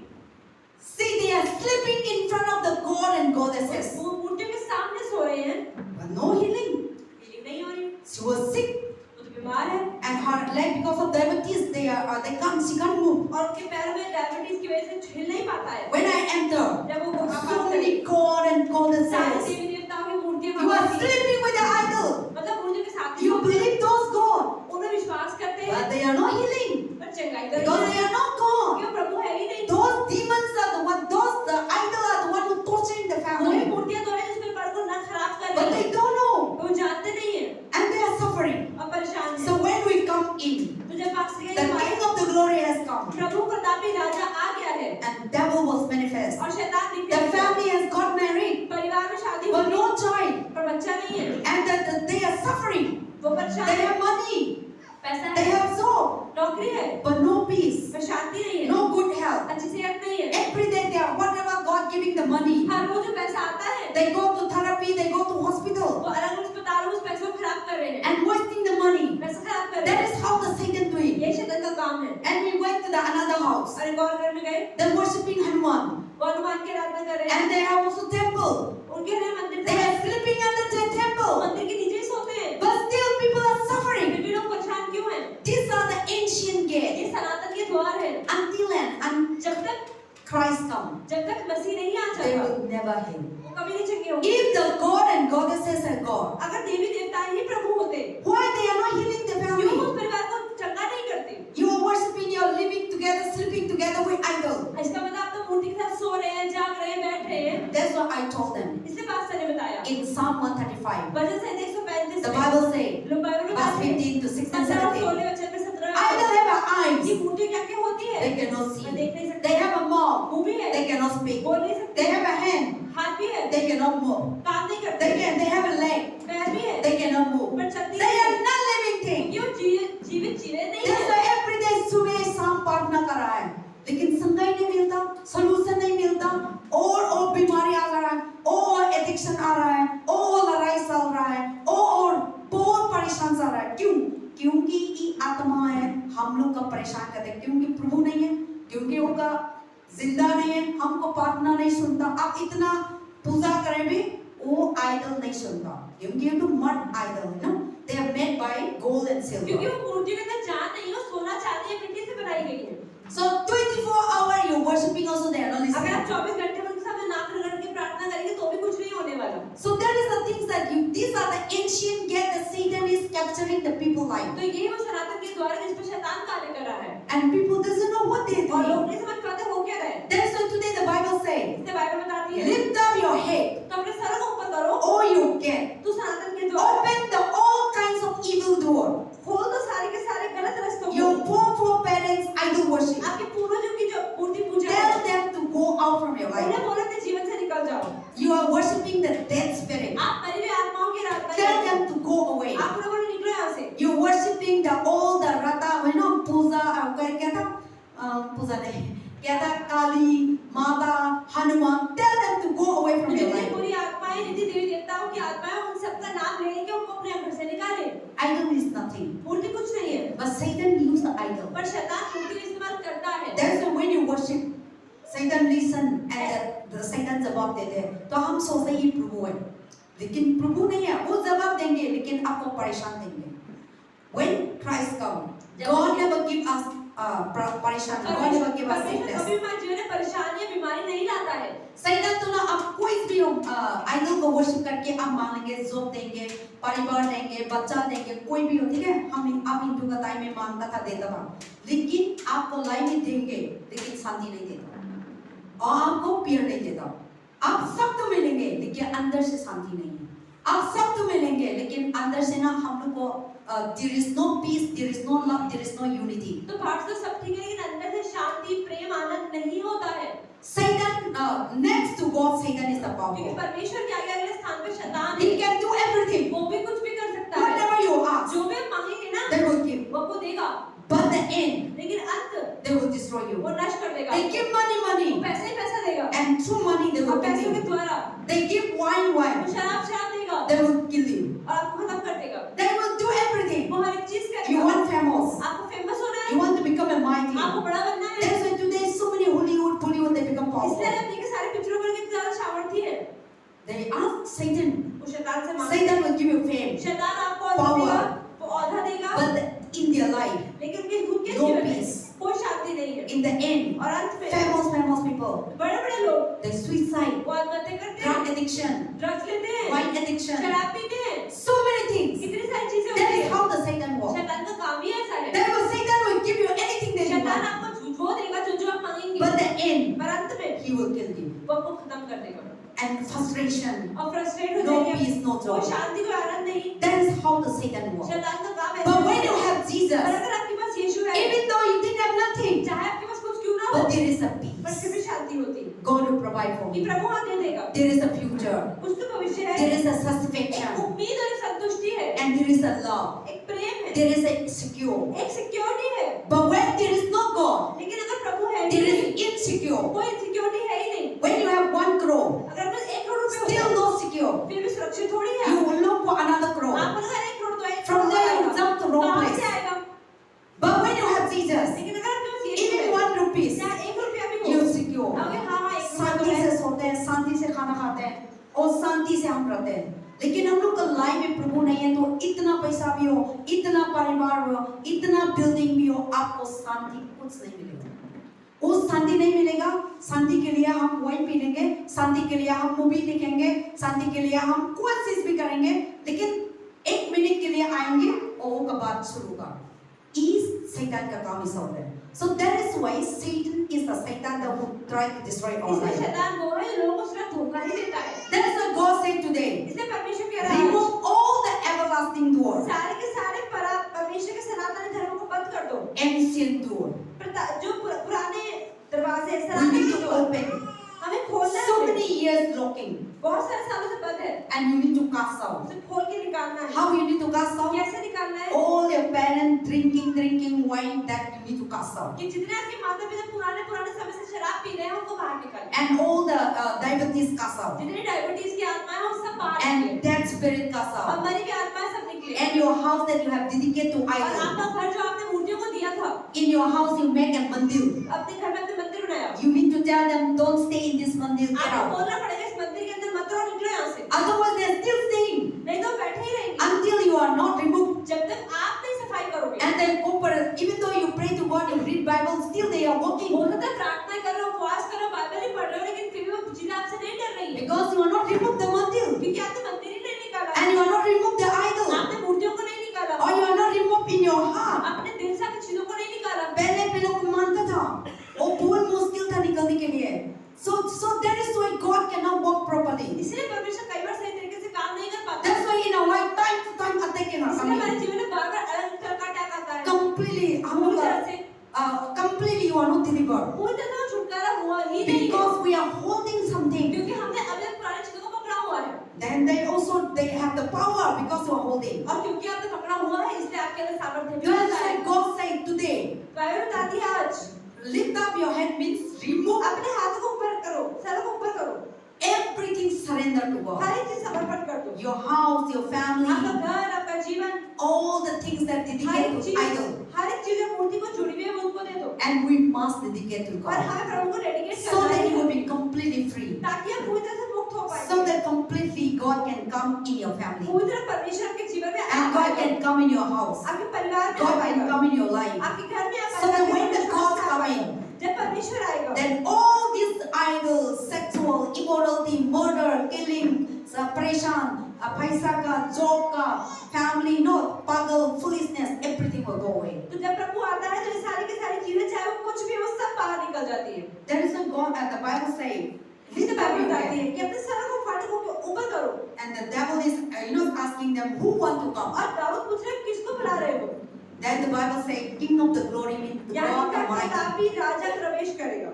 See, they are sleeping in front of the God and goddesses, वो मूर्तियों के सामने सो रहे हैं but no healing. हीलिंग नहीं हो रही She was sick, वो तो बीमार है and her leg because of diabetes, she can't move. और उनके पैर में डायबिटीज की वजह से हिल नहीं पाता है When I entered, जब वो so many God and सारे goddesses. देवी देवताओं की मूर्तियां You are भगवान की sleeping with the idol. मतलब मूर्तियों के साथ You believe those God, उन्हें विश्वास करते हैं but they are not healing पर चंगाई because they are not God. क्यों प्रभु है ही नहीं Those demons are the one. The idol are the one who torturing the वही family, मूर्तियां तो है जिसमें पर को न खराब कर but रही they है don't know, वो जानते नहीं है and they are suffering. और परेशान है So when we come in, तो जब पास the गए King of the Glory has come, प्रभु प्रतापी राजा आ गया है and devil was manifest. और शैतान The निकल गया family has got married, परिवार में शादी but हुई no child, पर बच्चा नहीं है and they are suffering. वो परेशान They है have money, पैसा they है have job, नौकरी है but no peace, पर शांति नहीं है no good health. अच्छी सेहत नहीं है Every day they are whatever God giving the money. हर रोज जो पैसा आता है They go to therapy, they go to hospital, वो अलग अलग अस्पतालों में उस पैसों को खराब कर रहे हैं and wasting the money. पैसा खराब कर रहे That हैं is how the Satan do it. ये शैतान का काम है And we went to the another house. और एक और घर में गए They're worshiping Hanuman, वो हनुमान की आराधना कर रहे हैं and they have also temple. उनके लिए मंदिर They था are sleeping under the temple, मंदिर के नीचे ही सोते हैं but still people are suffering. फिर भी लोग परेशान क्यों हैं These are the ancient gates. ये सनातन के द्वार है Until and जब तक Christ come, जब तक मसीह नहीं आ they जाता will never heal. वो कभी नहीं चंगे होंगे If the God and goddesses are God, अगर देवी देवता ही प्रभु होते why they are not healing the क्यों family? उस परिवार को चंगा नहीं करते You are worshiping, you are living together, sleeping together with idol. इसका मतलब आप तो मूर्ति के साथ सो रहे हैं जाग रहे हैं बैठ रहे हैं That's what I told them इसलिए पास्टर ने बताया in Psalm 135. Bhajan Samhita 135 The में Bible say, लोग बाइबल में verse बताते हैं 15 to 16, 15 और 17. 16 वचन में 17 Idol में have eyes, ये मूर्ति क्या क्या होती है they cannot मैं see. देख नहीं सकती They have a mouth, मुंह भी है they cannot speak. बोल नहीं सकती They have a hand, हाथ भी है they cannot move. काम नहीं करते They have a leg, पैर भी है they cannot move. पर चलती They नहीं are not living thing. क्योंकि वो जीवित जीवित नहीं That's है why every day सुबह शाम प्रार्थना कर रहा है, लेकिन संगाई नहीं मिलता, सलूशन नहीं मिलता, और बीमारी आ रहा है, और एडिक्शन आ रहा है, और लड़ाई चल रहा है, और बहुत परेशान चल रहा है. क्यों? क्योंकि ये आत्मा है हम लोग का परेशान करते हैं, क्योंकि प्रभु नहीं है, क्योंकि उनका जिंदा नहीं है, हमको प्रार्थना नहीं सुनता. आप इतना पूजा करें भी वो आइडल नहीं सुनता, क्योंकि ये तो मड आइडल है ना. They are made by gold and silver. क्योंकि वो मूर्ति के अंदर जान नहीं है सोना चांदी या मिट्टी से बनाई गई है. So 24 hours you're worshiping also they are not अगर आप listening. 24 घंटे उनके सामने नाक रगड़ के प्रार्थना करेंगे तो भी कुछ नहीं होने वाला. So that is the things that these are the ancient gate that Satan is capturing the people life. तो यही वो सनातन के द्वारा जिस पर शैतान कार्य कर रहा है And people doesn't know what they और लोग do. नहीं समझ पाते हो क्या रहा है. That's why today the Bible says, इसलिए बाइबल बताती है lift up your head, तो अपने सर को ऊपर करो all you get. तू सनातन के द्वारा Open the all kinds of evil door. खोल दो सारे के सारे गलत रास्तों Your को. foreparents idol worship. आपके पूर्वजों की जो मूर्ति पूजा Tell है them to go out from your उन्हें life. बोला अपने जीवन से निकल जाओ. You are worshiping the dead spirit. आप मरी हुई आत्माओं की आराधना Tell करते them हैं. to go away. आप उन्हें बोलो निकलो यहाँ से. You're worshiping the all the rata, you know, पूजा क्या था? पूजा नहीं, क्या था? काली, माता, Hanuman. Tell them to go away from your जितनी life. बुरी आत्माएं जितनी देवी देवताओं की आत्माएं उन सबका नाम ले लेके उनको अपने घर से निकाले. Idol is nothing, मूर्ति कुछ नहीं है but Satan use the idol. पर शैतान मूर्ति का इस्तेमाल करता है. That's why when you worship, Satan listen and the Satan जवाब देते हैं. तो हम सोचते हैं ये प्रभु है, लेकिन प्रभु नहीं है. वो जवाब देंगे, लेकिन आपको परेशान देंगे. When Christ come, God never give us परेशान. God never give us परमेश्वर sickness. कभी हमारे जीवन में परेशानी या बीमारी नहीं लाता है. सैतान तो ना आप कोई भी आइडल को वर्शिप करके आप मानेंगे, जॉब देंगे, परिवार देंगे, बच्चा देंगे, कोई भी हो, ठीक है. हम आप हिंदू का टाइम में मानता था, देता था, लेकिन आपको लाइफ में देंगे, लेकिन शांति नहीं देता, और आपको प्यार नहीं देता. आप सब तो मिलेंगे, लेकिन अंदर से शांति नहीं है. आप सब तो मिलेंगे, लेकिन अंदर से ना हम लोग को there is no peace, there is no love, there is no unity. तो बाहर से सब ठीक है लेकिन अंदर से शांति प्रेम आनंद नहीं होता है. Satan next to God, Satan is the क्योंकि power. परमेश्वर के आगे अगले स्थान पे शैतान He है. can do everything. वो भी कुछ भी कर सकता है. Whatever you ask, जो भी आप मांगेंगे ना they will give. वो आपको देगा. But the end, लेकिन अंत they will destroy you. वो नष्ट कर देगा. They give money, वो money, पैसे ही पैसा देगा. and through money they और will kill पैसों के you. द्वारा They give wine, वो wine, शराब देगा they will kill you. और आपको खत्म कर देगा. They will do everything. वो हर एक चीज You करेगा. want famous, आपको फेमस होना you है. want to become a mighty. आपको बड़ा बनना है. That's why today so many Hollywood, they become इसलिए powerful. अपने के सारे पिक्चरों पर कितनी ज्यादा सामर्थ्य है. They ask Satan. वो शैतान से मांगते Satan will give you fame, शैतान आपको औधा Power. देगा. वो औधा देगा. but in their life, लेकिन उनके खुद के No जीवन में peace. कोई शांति नहीं है. in the end, और अंत में famous people, बड़े-बड़े लोग the suicide, वो आत्महत्या करते drug हैं. addiction, ड्रग्स लेते हैं. wine addiction, शराब पीते हैं. so many things. कितनी सारी चीजें That होती is हैं. how the Satan works. शैतान का काम ही ऐसा है. That was Satan will give you anything that you शैतान want, आपको वो देगा जो आप मांगेंगे. but the end, पर अंत में he will kill you. वो आपको खत्म कर देगा. And frustration, और फ्रस्ट्रेट हो no जाएंगे. peace, no कोई joy. शांति कोई आनंद नहीं. That is how the Satan works. शैतान का काम ऐसा But है. when you have और Jesus, अगर आपके पास यीशु है, even though you didn't have nothing, चाहे आपके पास कुछ क्यों ना हो, but there is a पर peace. फिर भी शांति होती है. God will provide for कि me. प्रभु हाँ दे देगा. There is a future. कुछ तो भविष्य है. There is a एक satisfaction. उम्मीद और एक संतुष्टि है. And there is a love. एक प्रेम है. There is a secure. एक सिक्योरिटी है. But when there is no God, लेकिन अगर प्रभु है there नहीं, is insecure. कोई सिक्योरिटी है ही नहीं. When you have 1 crore, अगर आपके पास 1 करोड़ रुपए still हो, no secure. फिर भी सुरक्षित थोड़ी है. You will look for another crore. आपको लगा 1 करोड़ तो 1 From करोड़ there you आएगा. jump to wrong कहाँ place. से आएगा? But when you have Jesus, लेकिन अगर आपके पास यीशु even है, 1 rupees, चाहे 1 रुपया भी हो, you're secure. आओगे हाँ हाँ 1 शांति करोड़ से है. सोते हैं, शांति से खाना खाते हैं, और शांति से हम रहते हैं. लेकिन हम लोग का लाइफ में प्रभु नहीं है, तो इतना पैसा भी हो, इतना परिवार हो, इतना बिल्डिंग भी हो, आपको शांति कुछ नहीं मिलेगा. वो शांति नहीं मिलेगा. शांति के लिए हम वाइन पी लेंगे, शांति के लिए हम मूवी देखेंगे, शांति के लिए हम कोई चीज भी करेंगे, लेकिन 1 मिनट के लिए आएंगे और वो का बात शुरू होगा. इस शैतान का काम ऐसा होता है. So that is why Satan is the Satan that will try to destroy our इसलिए life. शैतान वो है जो लोगों को सिर्फ धोखा ही देता है. That is what God said today. इसलिए परमेश्वर कह रहा है Remove all the everlasting door, सारे के सारे परमेश्वर के सनातन धर्म को बंद कर दो। ancient door. जो पुराने दरवाजे We सनातन need के to द्वार, open. हमें खोलना So है। many years locking, बहुत सारे सालों से बंद है, and you need to cast out. उसे खोल के निकालना है। How you need to cast out? कैसे निकालना है? All your parents drinking wine, that you need to cast out. कि जितने आपके माता पिता पुराने समय से शराब पी रहे हैं उनको बाहर निकालें। And all the diabetes cast out. जितनी डायबिटीज की आत्माएं हैं वो सब बाहर And निकलें। dead spirit cast और out. मरी हुई आत्माएं सब निकलें। And your house that you have dedicated to और idol. आपका घर जो आपने मूर्तियों को दिया था, In your house you make a mandir. अपने घर में अपने मंदिर बनाया। You need to tell them, don't stay in this mandir, get आपको out. बोलना पड़ेगा इस मंदिर के अंदर मत रहो, निकलो यहाँ से। Otherwise they are still staying नहीं तो बैठे ही रहेंगे until you are not removed. जब तक आप नहीं सफाई करोगे। And they go for, even though you pray to God, you read Bible, still they are walking. हो सकता है प्रार्थना करो, उपवास करो, बाइबल ही पढ़ रहे हो, लेकिन फिर भी वो चीजें आपसे नहीं डर रही है। Because you are not removed the mandir. क्योंकि आपने मंदिर ही नहीं निकाला। And you are not removed the idol. आपने मूर्तियों को नहीं निकाला। Or you are not removed in your heart. अपने दिल से अपनी चीजों को नहीं निकाला। पहले लोग मानता था, वो बहुत मुश्किल था निकलने के लिए. So that is why God cannot work properly. इसलिए परमेश्वर कई बार सही तरीके से काम नहीं कर पाता। That's why in our life, time to time attack in us. इसलिए हमारे जीवन में बार-बार अलग तरह का अटैक आता है। Completely, हम पूरी लोग तरह से completely you are not delivered. पूरी तरह से छुटकारा हुआ ही नहीं है। Because we are holding something. क्योंकि हमने अभी तक पुरानी चीजों को पकड़ा हुआ है। Then they have the power because you are holding. और क्योंकि आपने पकड़ा हुआ है इसलिए आपके अंदर सामर्थ्य भी That's होता why है। God said today, बाइबल बताती है आज lift up your head means remove अपने हाथों को ऊपर करो, सर को ऊपर करो, everything, surrender to God. हर एक चीज समर्पण कर दो। Your house, your आपका family, घर, आपका जीवन, all the things that her dedicate एक to चीज, idol. हर एक चीज जो मूर्ति को जुड़ी हुई है वो उनको दे दो। And we must dedicate to और God. हमें प्रभु को डेडिकेट So करना that you will है be completely free. ताकि आप पूरी तरह से मुक्त हो पाए। So that completely God can come in your family. पूरी तरह परमेश्वर आपके जीवन में And God can come in your house. आपके परिवार में God can आएगा, come in your life. आपके घर में So that when the God come in, जब परमेश्वर आएगा, then all these idols, sexual, immorality, murder, killing, suppression, पैसा का, job का, family, no, pagal, foolishness, everything will go away. तो जब प्रभु आता है तो ये सारी की सारी चीजें चाहे वो कुछ भी हो सब बाहर निकल जाती है। There is a God at the Bible saying, इसलिए lift up बाइबल your बताती है head. कि अपने सर को फाटकों के ऊपर करो। And the devil is, asking them who want to come. और दाऊद पूछ रहे हैं किसको बुला रहे हो? Then the Bible says, King of the glory means the यानी God का Almighty. प्रतापी राजा प्रवेश करेगा।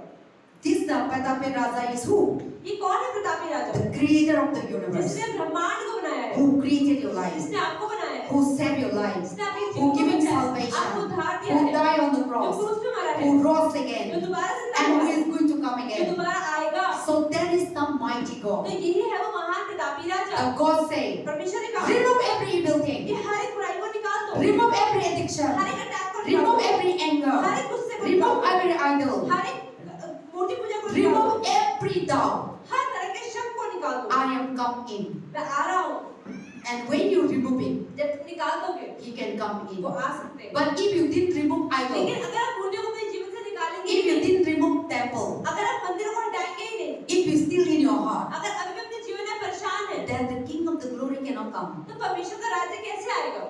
This the Patape Raja is who? ये कौन है प्रतापी राजा? The creator of the universe. जिसने ब्रह्मांड को बनाया है, Who created your life. जिसने आपको बनाया है, Who saved your life. जिसने आपके Who जीवन को giving बचाया है, salvation. आपको उद्धार दिया Who है, died on the जो cross. क्रूस पे मरा है, Who rose जो again. दोबारा जिंदा And हुआ who है, is going to come जो again. दोबारा आएगा। So that is the mighty तो God. यही है वो महान प्रतापी राजा। God said, परमेश्वर ने कहा remove every evil thing. कि हर एक बुराई को निकाल दो, Remove every addiction. हर एक अटैक को निकाल Remove दो, every anger. हर एक गुस्से को Remove निकाल every idol. दो, हर एक मूर्ति पूजा को निकाल दो, Remove every doubt. हर तरह के शक को निकाल दो। I am come in. मैं आ रहा हूँ। And when you remove it, जब निकाल दोगे He can come वो in. आ सकते हैं। But if you didn't remove idol, लेकिन अगर आप मूर्तियों को अपने जीवन से निकालेंगे if you didn't remove temple, अगर आप मंदिरों को हटाएंगे ही नहीं, if you still in your heart, अगर अभी भी अपने जीवन में परेशान है, then the King of the glory cannot come. तो परमेश्वर का राज्य कैसे आएगा?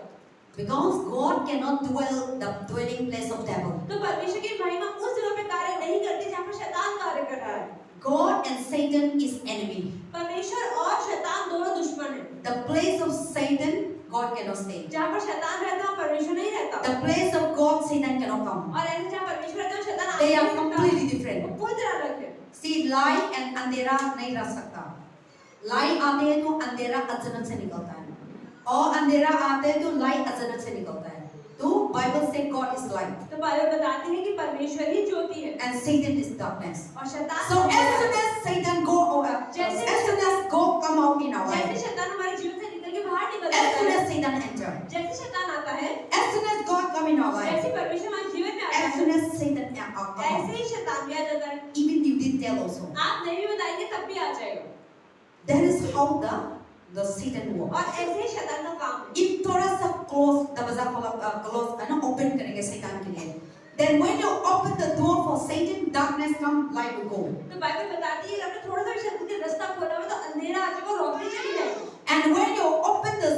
Because God cannot dwell the dwelling place of devil. तो परमेश्वर की महिमा उस जगह पे कार्य नहीं करती जहाँ पर शैतान कार्य कर रहा है। God and Satan is enemy. परमेश्वर और शैतान दोनों दुश्मन हैं। The place of Satan, God cannot stay. जहाँ पर शैतान रहता है परमेश्वर नहीं रहता। The place of God, Satan cannot come. और ऐसे जहाँ परमेश्वर रहता है शैतान They आ are नहीं सकता। completely different. वो पूरी तरह अलग है। See, light and अंधेरा नहीं रह सकता. Light आते हैं तो अंधेरा अचानक से निकलता है, और अंधेरा आते हैं तो लाइट अचानक से निकलता है. तो Bible say God is light तो बाइबल बताती है कि परमेश्वर ही ज्योति है and Satan is darkness. और शैतान So as soon as Satan go over, as soon as God come out in our जैसे life, शैतान हमारे जीवन से निकल के बाहर निकल as जाता soon है, as Satan enter, जैसे शैतान आता है, as soon as God come in our life, जैसे परमेश्वर हमारे जीवन में आता as है, soon as Satan come ऐसे out, ही शैतान भी आ जाता है। even you didn't tell also. आप नहीं भी बताएंगे तब भी आ जाएगा। That is how the Satan works. और ऐसे ही शैतान का काम है। If थोड़ा सा close दरवाजा close है ना, open करेंगे शैतान के लिए, then when you open the door for Satan, darkness come, light will go. तो बाइबल बताती है कि आपने थोड़ा सा भी शैतान के रास्ता खोला हो तो अंधेरा आ जाएगा, रोशनी चली जाएगी। And when you open the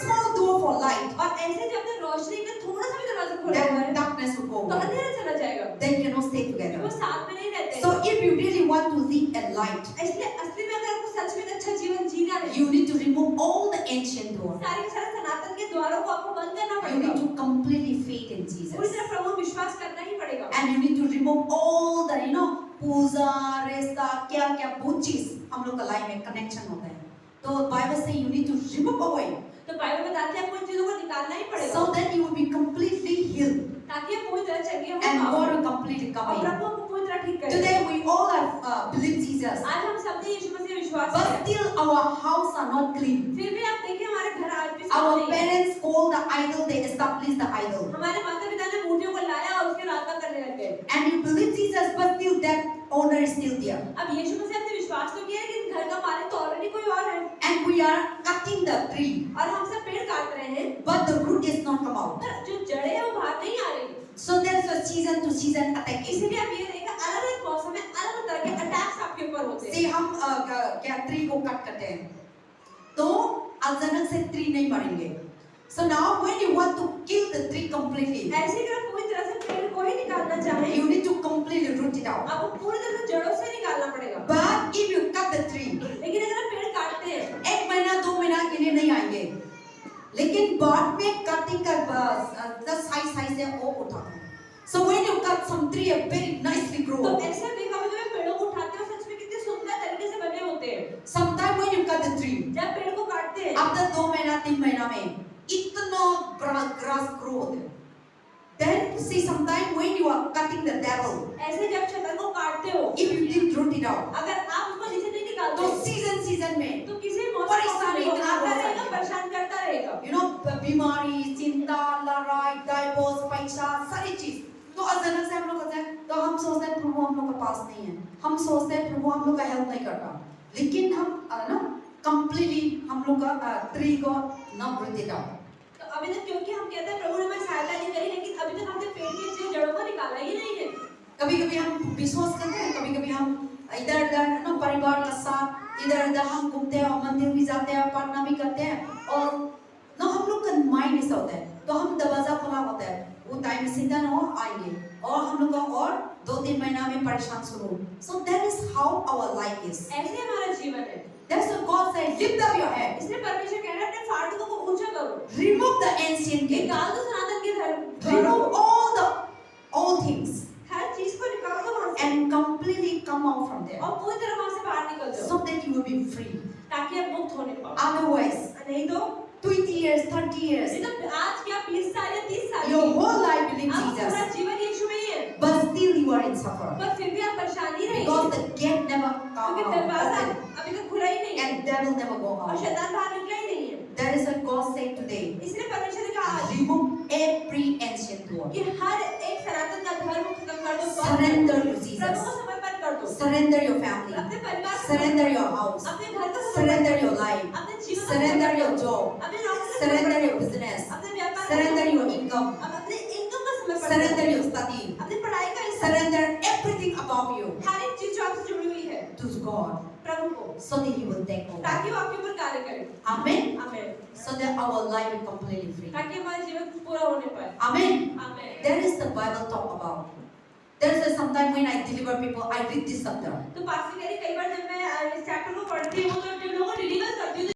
small door for light, और ऐसे जब आपने रोशनी का थोड़ा सा भी दरवाजा खोला हुआ then है darkness will तो go. अंधेरा चला जाएगा। They cannot stay वो together. साथ में नहीं रहते। So if you really want to live a light, इसलिए असली में अगर आपको सच में एक अच्छा जीवन जीना है, you need to remove remove all the ancient doors. सारे के सारे सनातन के द्वारों को आपको बंद करना You पड़ेगा। need to completely faith in पूरी Jesus. तरह प्रभु में विश्वास करना ही पड़ेगा। And you need to remove all the, पूजा, रेस्ता, क्या बहुत चीज हम लोग का लाइफ में कनेक्शन होता है। तो बाइबल से you need to remove away. तो बाइबल बताते हैं आपको इन चीजों को निकालना ही पड़ेगा। So that you will be completely healed. ताकि आप पूरी तरह चंगे हो And पाओ। God will completely come और in. प्रभु आपको पूरी तरह ठीक करेगा। Today we all have believed Jesus. आज हम सब ने यीशु मसीह विश्वास But करते हैं। still our house are not clean. फिर भी आप देखिए हमारे घर आज भी साफ Our नहीं है। parents call the idol, they establish the idol. हमारे माता पिता ने मूर्तियों को लाया और उसकी आराधना करने लग गए। And you believe Jesus, but still that owner is still there. अब यीशु मसीह ने विश्वास तो किया लेकिन घर का मालिक तो ऑलरेडी कोई और है। And we are cutting the tree, और हम सब पेड़ काट रहे हैं। but the root is not come out. पर जो जड़ें हैं वो बाहर नहीं आ रही। So there's a season to season attacking. इसीलिए आप ये देखिए अलग-अलग मौसम में अलग-अलग तरह के अटैक्स आपके ऊपर होते हैं। से हम क्या ट्री को कट करते हैं, तो अचानक से ट्री नहीं बढ़ेंगे. So now when you want to kill the tree completely, ऐसे ही अगर पूरी तरह से पेड़ को ही निकालना चाहें, you need to completely root it out. आपको पूरी तरह से जड़ों से निकालना पड़ेगा। But if you cut the tree, लेकिन अगर आप पेड़ काटते हैं, 1 महीना 2 महीना के लिए नहीं आएंगे, लेकिन बाद में कटिंग का साइज है वो उठाते हैं. So when you cut some tree, a very nicely grow. तो ऐसे देखा होगा जब पेड़ों को उठाते हो सच में कितने सुंदर तरीके से बने होते हैं। Sometime when you cut the tree, जब पेड़ को काटते हैं, after 2 महीना 3 महीना में इतना grass grow होता है. Then see sometime when you are cutting the devil, ऐसे जब शैतान को काटते हो, if you didn't root it out, अगर आप उसको नीचे नहीं निकालते, तो season में तो किसी मौसम परेशानी को इतना आता बहुत रहेगा, सारी। परेशान करता रहेगा। बीमारी, चिंता, लड़ाई, डाइवोर्स, पैसा, सारी चीज. तो अचानक से हम लोग कहते हैं, तो हम सोचते हैं प्रभु हम लोग के पास नहीं है, हम सोचते हैं प्रभु हम लोग का हेल्प नहीं करता, लेकिन हम कंप्लीटली हम लोग का ट्री को न root it out. तो अभी तक क्योंकि हम कहते हैं प्रभु ने हमारी सहायता नहीं करी, लेकिन अभी तक हमने पेड़ की जड़ों को निकाला ही नहीं है। कभी-कभी हम विश्वास करते हैं, कभी-कभी हम इधर-उधर परिवार के साथ इधर-उधर हम घूमते हैं और मंदिर भी जाते हैं, प्रार्थना भी करते हैं, और हम लोग का माइंड ऐसा होता है, तो हम दरवाजा खुला होता है, वो टाइम सीजन हो आएंगे और हम लोग का और 2-3 महीना में परेशान शुरू. So that is how our life is. ऐसे हमारा जीवन है। That's what God said. Lift up your head. इसलिए परमेश्वर कह रहा है अपने फाटकों को ऊंचा करो, Remove the ancient gate. निकाल दो सनातन के धर्म, Remove all things हर चीज को निकाल दो वहां से and completely come out from there, और पूरी तरह वहां से बाहर निकल जाओ, so that you will be free. ताकि आप मुक्त होने पाओ। Otherwise, नहीं तो 20 years, 30 years, नहीं तो आज क्या 20 साल या 30 साल your whole life believe आप पूरा Jesus, जीवन यीशु में ही है, but still you are in suffer पर फिर भी आप परेशान ही रहेंगे because the gate never क्योंकि दरवाजा open अभी तक खुला ही नहीं है and devil never go और out. शैतान बाहर निकला ही नहीं है। That is what God said today. इसलिए परमेश्वर ने कहा आज Remove every ancient door. कि हर एक सनातन का धर्म खत्म कर दो, Surrender to प्रभु Jesus. को समर्पण कर दो, Surrender your family. अपने परिवार को, Surrender your house. अपने घर को समर्पण Surrender कर your दो, life. अपने जीवन को Surrender समर्पण your कर दो, job. अपने नौकरी को Surrender समर्पण your कर दो, business. अपने व्यापार को Surrender समर्पण your कर दो, income. अपने इनकम का समर्पण कर Surrender दो, your study. अपनी पढ़ाई का हिस्सा, Surrender everything about you हर एक चीज जो आपसे जुड़ी हुई है to God, प्रभु को, so that He will take over. ताकि वो आपके ऊपर कार्य करे। Amen. Amen. So that our life will completely free. ताकि हमारा जीवन पूरा होने पाए। Amen. Amen. That is the Bible talk about. There's a sometime when I deliver people, I read this chapter. तो पास्टर कह रही कई बार जब मैं इस चैप्टर को पढ़ती हूँ तो जब लोगों को डिलीवर करती हूँ